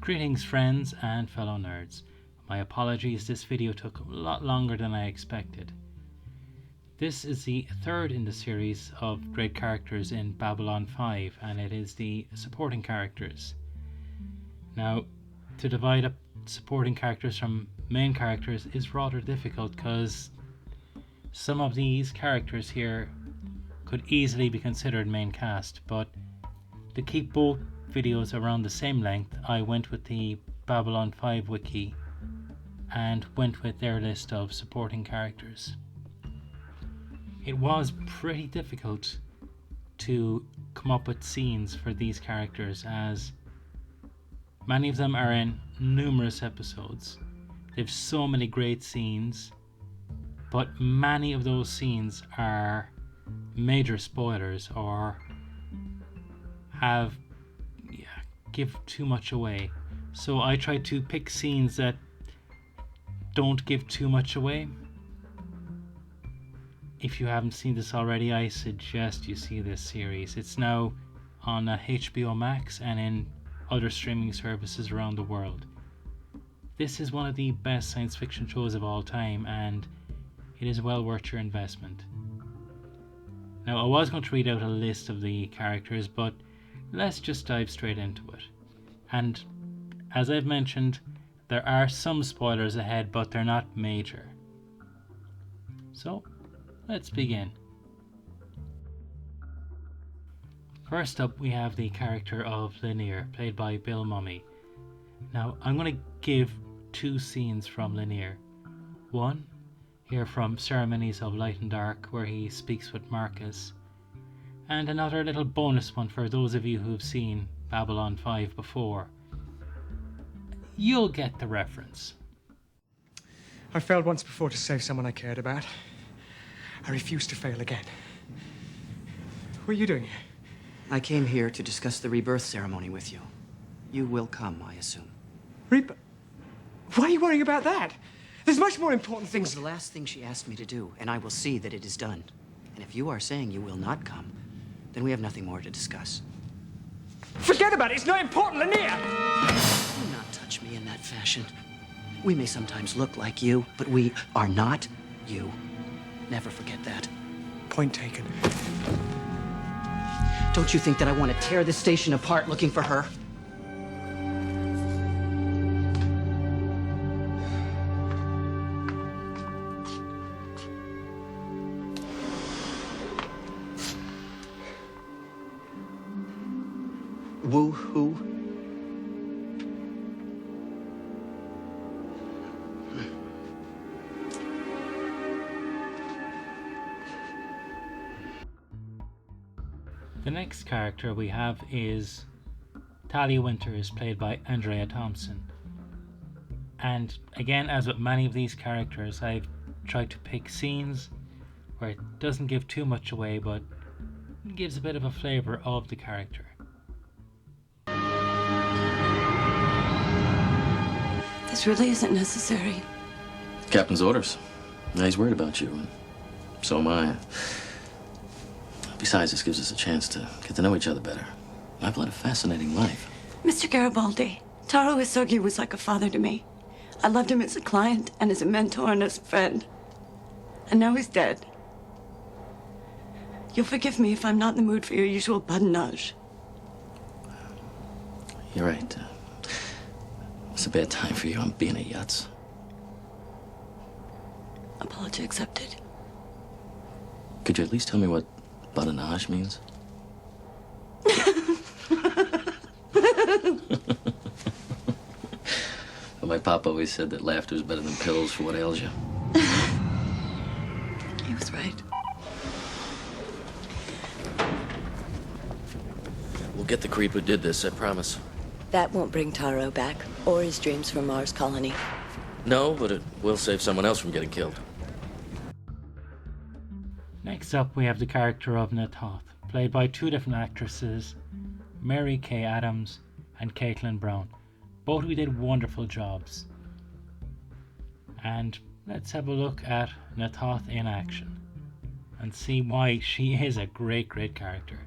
Greetings friends and fellow nerds. My apologies, this video took a lot longer than I expected. This is the third in the series of great characters in Babylon 5, and it is the supporting characters. Now, to divide up supporting characters from main characters is rather difficult because some of these characters here could easily be considered main cast, but to keep both videos around the same length, I went with the Babylon 5 wiki and went with their list of supporting characters. It was pretty difficult to come up with scenes for these characters, as many of them are in numerous episodes. They have so many great scenes, but many of those scenes are major spoilers or give too much away. So I tried to pick scenes that don't give too much away. If you haven't seen this already, I suggest you see this series. It's now on HBO Max and in other streaming services around the world. This is one of the best science fiction shows of all time, and it is well worth your investment. Now, I was going to read out a list of the characters, but let's just dive straight into it. And as I've mentioned, there are some spoilers ahead, but they're not major. So, let's begin. First up, we have the character of Lennier, played by Bill Mumy. Now, I'm going to give two scenes from Lennier. One, here from Ceremonies of Light and Dark, where he speaks with Marcus. And another little bonus one for those of you who've seen Babylon 5 before. You'll get the reference. I failed once before to save someone I cared about. I refuse to fail again. What are you doing here? I came here to discuss the rebirth ceremony with you. You will come, I assume. Why are you worrying about that? There's much more important It things. was the last thing she asked me to do, and I will see that it is done. And if you are saying you will not come, then we have nothing more to discuss. Forget about it. It's not important, Lennier. Do not touch me in that fashion. We may sometimes look like you, but we are not you. Never forget that. Point taken. Don't you think that I want to tear this station apart looking for her? Woo-hoo. The next character we have is Talia Winters, played by Andrea Thompson. And again, as with many of these characters, I've tried to pick scenes where it doesn't give too much away, but gives a bit of a flavour of the character. This really isn't necessary. Captain's orders. Now he's worried about you, and so am I. Besides, this gives us a chance to get to know each other better. I've led a fascinating life. Mr. Garibaldi, Taro Isogi was like a father to me. I loved him as a client and as a mentor and as a friend. And now he's dead. You'll forgive me if I'm not in the mood for your usual badinage. You're right. It's a bad time for you. I'm being a yutz. Apology accepted. Could you at least tell me what badinage means? Well, my pop always said that laughter is better than pills for what ails you. He was right. We'll get the creep who did this, I promise. That won't bring Taro back, or his dreams from Mars colony. No, but it will save someone else from getting killed. Next up, we have the character of Natasha, played by two different actresses, Mary Kay Adams and Caitlin Brown. Both who did wonderful jobs. And let's have a look at Natasha in action and see why she is a great character.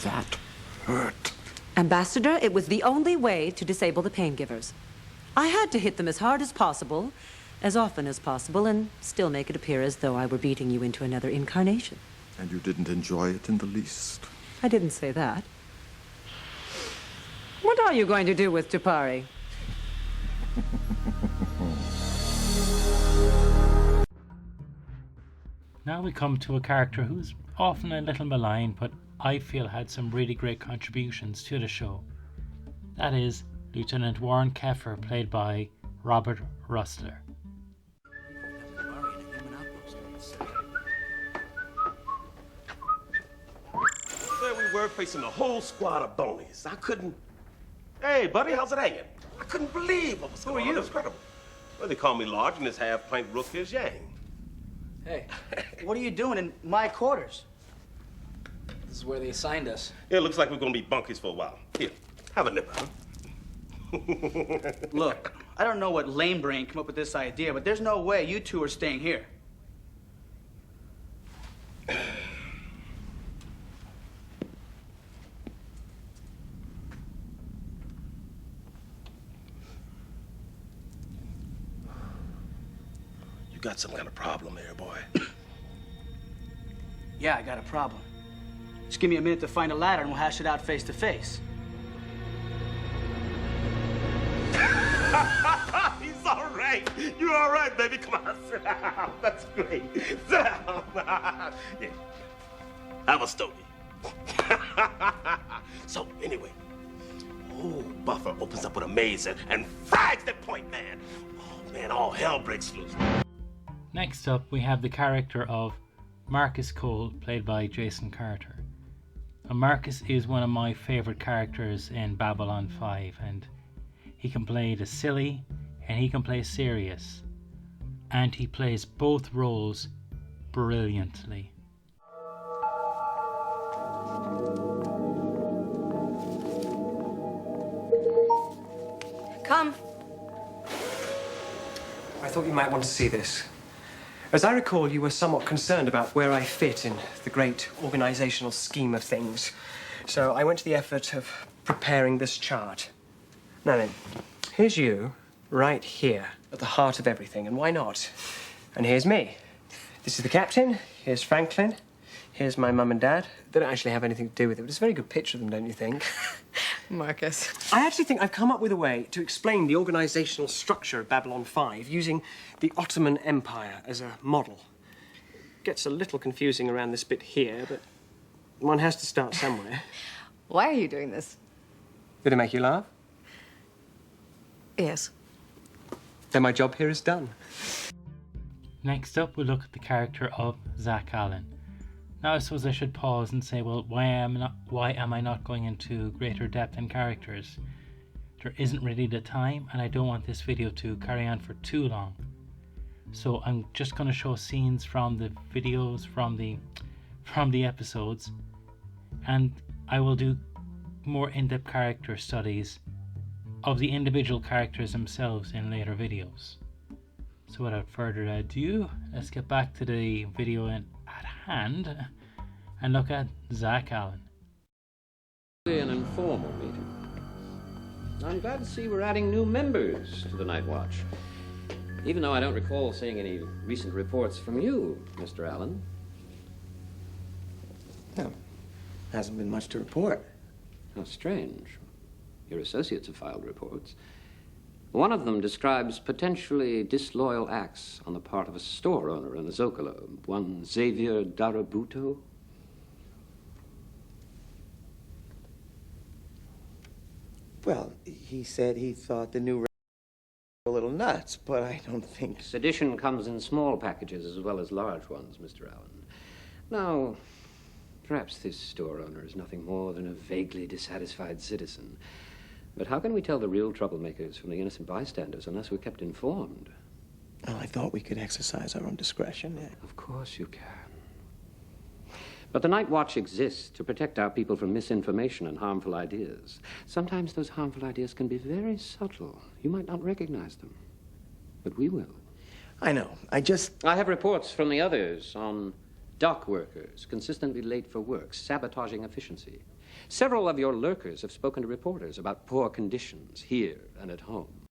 That hurt. Ambassador, it was the only way to disable the pain givers. I had to hit them as hard as possible, as often as possible, and still make it appear as though I were beating you into another incarnation. And you didn't enjoy it in the least. I didn't say that. What are you going to do with Tupari? Now we come to a character who's often a little maligned, but I feel had some really great contributions to the show. That is Lieutenant Warren Keffer, played by Robert Rustler. There we were facing a whole squad of bonies. I couldn't... Hey, buddy, how's it hanging? I couldn't believe what was going on. It was incredible. Well, they call me large, and this half-pint rook is Yang. Hey, what are you doing in my quarters? This is where they assigned us. Yeah, it looks like we're gonna be bunkies for a while. Here, have a nip, huh? Look, I don't know what lame brain came up with this idea, but there's no way you two are staying here. You got some kind of problem there, boy. Yeah, I got a problem. Just give me a minute to find a ladder and we'll hash it out face to face. He's all right. You're all right, baby. Come on, sit down. That's great. Sit down. Yeah. Have a stogie. So, anyway. Oh, Buffer opens up with a maze and frags that point man. Oh, man, all hell breaks loose. Next up, we have the character of Marcus Cole, played by Jason Carter. And Marcus is one of my favourite characters in Babylon 5, and he can play the silly and he can play serious, and he plays both roles brilliantly. Come. I thought you might want to see this. As I recall, you were somewhat concerned about where I fit in the great organizational scheme of things. So I went to the effort of preparing this chart. Now then, here's you, right here, at the heart of everything, and why not? And here's me. This is the captain, here's Franklin, here's my mum and dad. They don't actually have anything to do with it, but it's a very good picture of them, don't you think? Marcus. I actually think I've come up with a way to explain the organizational structure of Babylon 5 using the Ottoman Empire as a model. Gets a little confusing around this bit here, but one has to start somewhere. Why are you doing this? Did it make you laugh? Yes. Then my job here is done. Next up, we'll look at the character of Zack Allen. Now I suppose I should pause and say, well, why am I not going into greater depth in characters? There isn't really the time, and I don't want this video to carry on for too long. So I'm just going to show scenes from the videos, from the episodes, and I will do more in-depth character studies of the individual characters themselves in later videos. So without further ado, let's get back to the video at hand and look at Zack Allen. An informal meeting. I'm glad to see we're adding new members to the Night Watch. Even though I don't recall seeing any recent reports from you, Mr. Allen. No, hasn't been much to report. How strange. Your associates have filed reports. One of them describes potentially disloyal acts on the part of a store owner in Zocalo, one Xavier Darabuto. Well, he said he thought the new were a little nuts, but I don't think... Sedition comes in small packages as well as large ones, Mr. Allen. Now, perhaps this store owner is nothing more than a vaguely dissatisfied citizen. But how can we tell the real troublemakers from the innocent bystanders unless we're kept informed? Oh, I thought we could exercise our own discretion. Yeah. Of course you can. But the Night Watch exists to protect our people from misinformation and harmful ideas. Sometimes those harmful ideas can be very subtle. You might not recognize them, but we will. I know. I have reports from the others on dock workers consistently late for work, sabotaging efficiency. Several of your lurkers have spoken to reporters about poor conditions here and at home.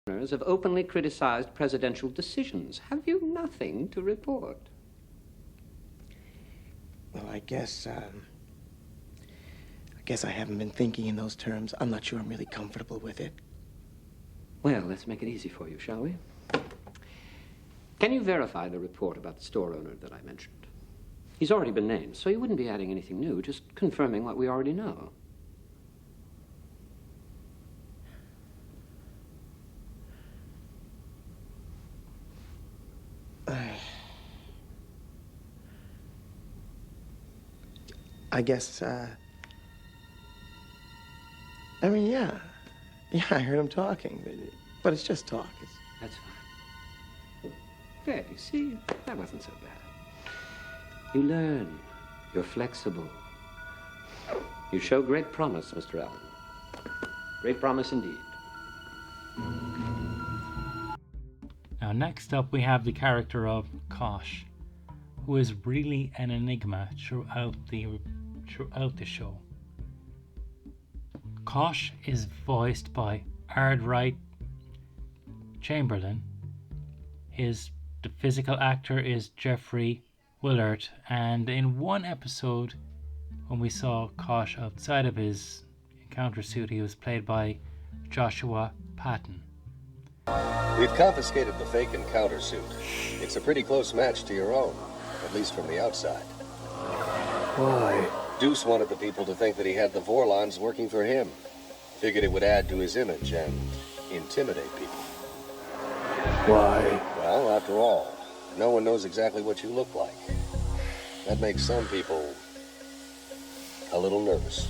Have openly criticized presidential decisions. Have you nothing to report? Well, I guess I haven't been thinking in those terms. I'm not sure I'm really comfortable with it. Well, let's make it easy for you, shall we? Can you verify the report about the store owner that I mentioned? He's already been named, so you wouldn't be adding anything new, just confirming what we already know. I guess, I mean, yeah, I heard him talking, but it's just talk. That's fine. There, you see, that wasn't so bad. You learn. You're flexible. You show great promise, Mr. Allen. Great promise indeed. Now, next up, we have the character of Kosh, who is really an enigma throughout the show. Kosh is voiced by Ardwright Chamberlain. The physical actor is Jeffrey Willard, and in one episode, when we saw Kosh outside of his encounter suit, he was played by Joshua Patton. We've confiscated the fake encounter suit. It's a pretty close match to your own, at least from the outside. Why? Deuce wanted the people to think that he had the Vorlons working for him. Figured it would add to his image and intimidate people. Why? Well, after all, no one knows exactly what you look like. That makes some people a little nervous.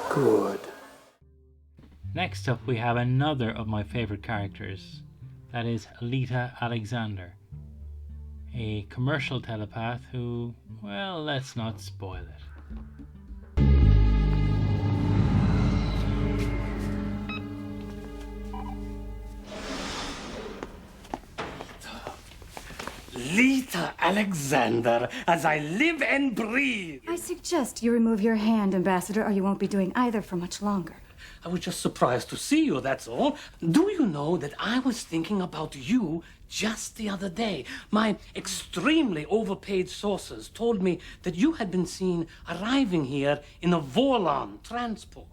Good. Next up, we have another of my favorite characters. That is Lita Alexander, a commercial telepath who, well, let's not spoil it. Lita Alexander, as I live and breathe. I suggest you remove your hand, Ambassador, or you won't be doing either for much longer. I was just surprised to see you, that's all. Do you know that I was thinking about you just the other day? My extremely overpaid sources told me that you had been seen arriving here in a Vorlon transport.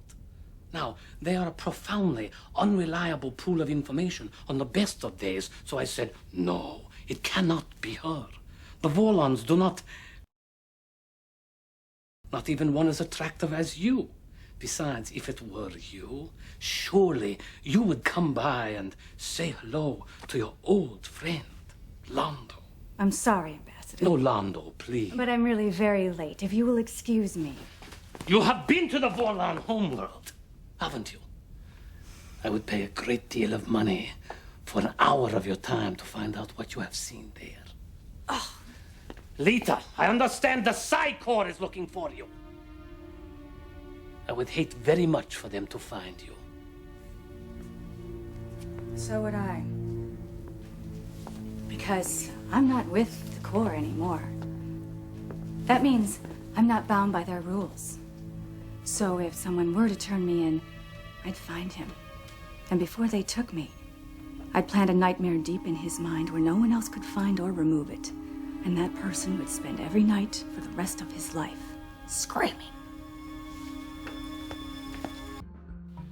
Now, they are a profoundly unreliable pool of information on the best of days, so I said, no, it cannot be her. The Vorlons do not even one as attractive as you. Besides, if it were you, surely you would come by and say hello to your old friend, Londo. I'm sorry, Ambassador. No, Londo, please. But I'm really very late. If you will excuse me. You have been to the Vorlon homeworld, haven't you? I would pay a great deal of money for an hour of your time to find out what you have seen there. Oh. Lita, I understand the Psi Corps is looking for you. I would hate very much for them to find you. So would I. Because I'm not with the Corps anymore. That means I'm not bound by their rules. So if someone were to turn me in, I'd find him. And before they took me, I'd plant a nightmare deep in his mind where no one else could find or remove it. And that person would spend every night for the rest of his life screaming.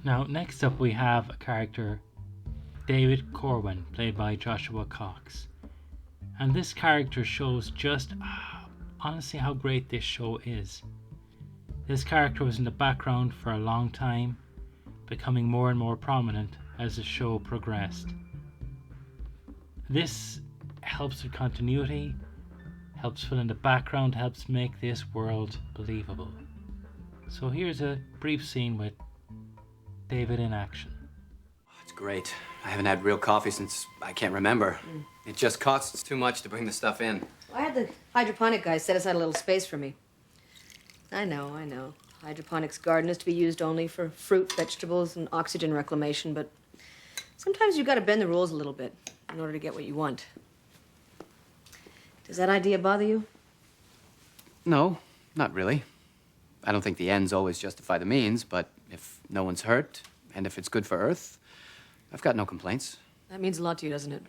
Now, next up we have a character, David Corwin, played by Joshua Cox. And this character shows just, honestly, how great this show is. This character was in the background for a long time, becoming more and more prominent as the show progressed. This helps with continuity, helps fill in the background, helps make this world believable. So here's a brief scene with David in action. It's great. I haven't had real coffee since I can't remember. It just costs too much to bring the stuff in. I had the hydroponic guy set aside a little space for me. I know. Hydroponics garden is to be used only for fruit, vegetables, and oxygen reclamation, but sometimes you've got to bend the rules a little bit in order to get what you want. Does that idea bother you? No, not really. I don't think the ends always justify the means, but if no one's hurt, and if it's good for Earth, I've got no complaints. That means a lot to you, doesn't it?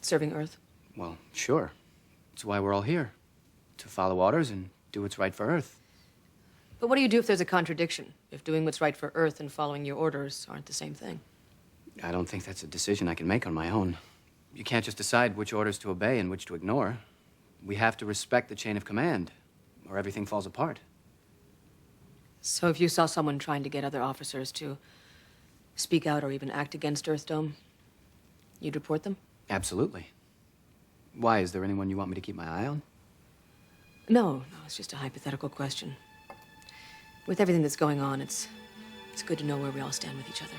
Serving Earth. Well, sure. It's why we're all here. To follow orders and do what's right for Earth. But what do you do if there's a contradiction? If doing what's right for Earth and following your orders aren't the same thing? I don't think that's a decision I can make on my own. You can't just decide which orders to obey and which to ignore. We have to respect the chain of command, or everything falls apart. So if you saw someone trying to get other officers to speak out or even act against Earthdome, you'd report them? Absolutely. Why? Is there anyone you want me to keep my eye on? No, it's just a hypothetical question. With everything that's going on, it's good to know where we all stand with each other.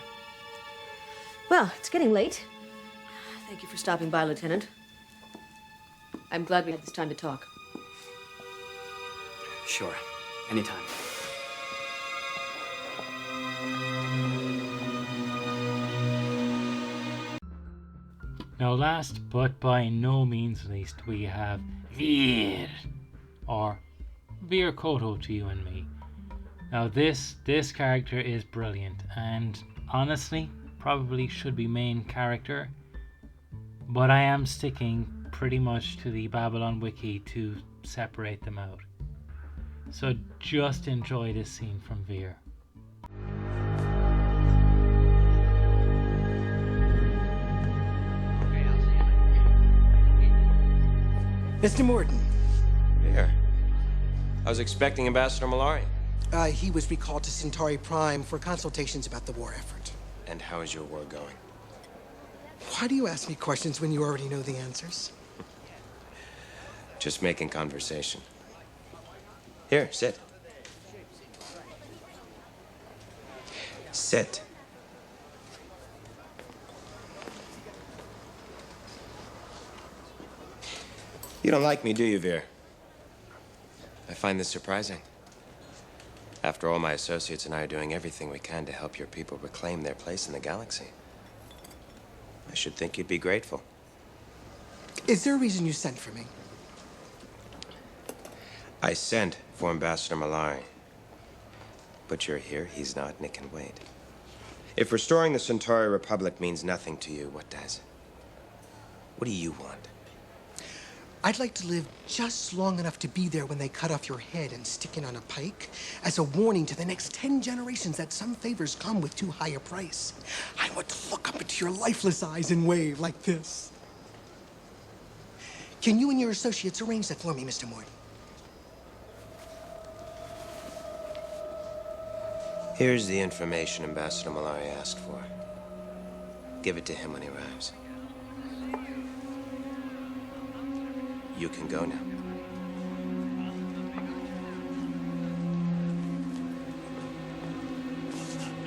Well, it's getting late. Thank you for stopping by, Lieutenant. I'm glad we had this time to talk. Sure. Anytime. Now last but by no means least, we have Vir, or Vir Koto to you and me. Now this character is brilliant and honestly probably should be main character, but I am sticking pretty much to the Babylon wiki to separate them out. So just enjoy this scene from Vir. Mr. Morton. Here. I was expecting Ambassador Malari. He was recalled to Centauri Prime for consultations about the war effort. And how is your war going? Why do you ask me questions when you already know the answers? Just making conversation. Here, sit. Sit. You don't like me, do you, Vir? I find this surprising. After all, my associates and I are doing everything we can to help your people reclaim their place in the galaxy. I should think you'd be grateful. Is there a reason you sent for me? I sent for Ambassador Malari. But you're here, he's not, and it can wait. If restoring the Centauri Republic means nothing to you, what does? What do you want? I'd like to live just long enough to be there when they cut off your head and stick it on a pike as a warning to the next 10 generations that some favors come with too high a price. I want to look up into your lifeless eyes and wave like this. Can you and your associates arrange that for me, Mr. Morton? Here's the information Ambassador Malari asked for. Give it to him when he arrives. You can go now.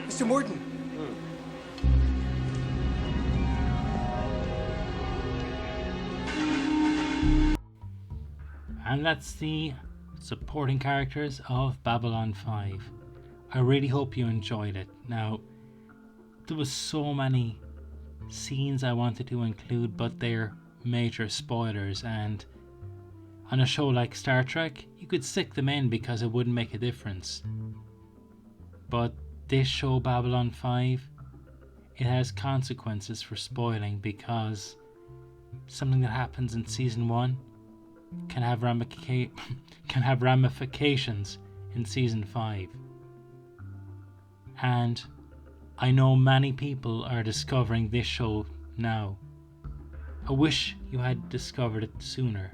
Mr. Morton. And that's the supporting characters of Babylon 5. I really hope you enjoyed it. Now, there was so many scenes I wanted to include, but they're major spoilers, and on a show like Star Trek, you could stick them in because it wouldn't make a difference. But this show, Babylon 5, it has consequences for spoiling because something that happens in Season 1 can have ramifications in Season 5. And I know many people are discovering this show now. I wish you had discovered it sooner.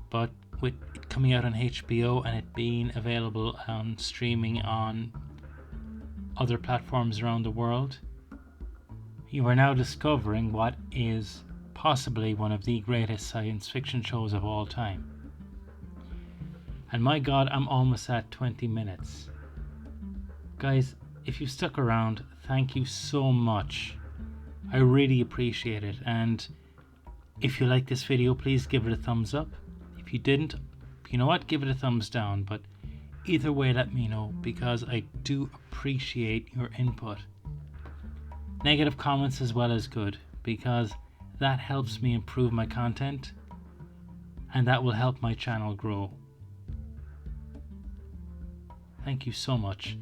But with it coming out on HBO and it being available on streaming on other platforms around the world, you are now discovering what is possibly one of the greatest science fiction shows of all time. And my god, I'm almost at 20 minutes. Guys, if you stuck around, thank you so much. I really appreciate it, and if you like this video, please give it a thumbs up. If you didn't, you know what, give it a thumbs down, but either way let me know, because I do appreciate your input. Negative comments as well as good, because that helps me improve my content, and that will help my channel grow. Thank you so much.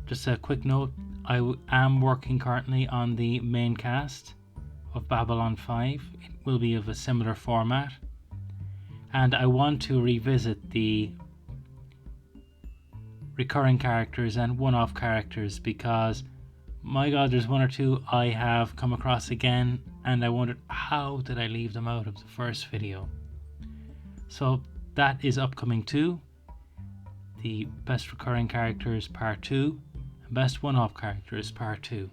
Just a quick note, I am working currently on the main cast of Babylon 5. It will be of a similar format. And I want to revisit the recurring characters and one-off characters, because my god, there's one or two I have come across again and I wondered, how did I leave them out of the first video? So that is upcoming too. The best recurring characters part 2 and best one-off characters part 2.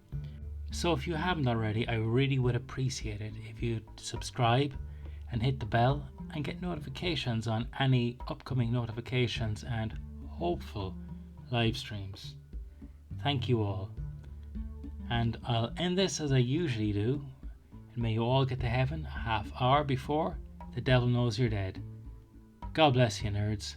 So if you haven't already, I really would appreciate it if you'd subscribe and hit the bell and get notifications on any upcoming notifications and hopeful live streams. Thank you all. And I'll end this as I usually do. And may you all get to heaven a half hour before the devil knows you're dead. God bless you, nerds.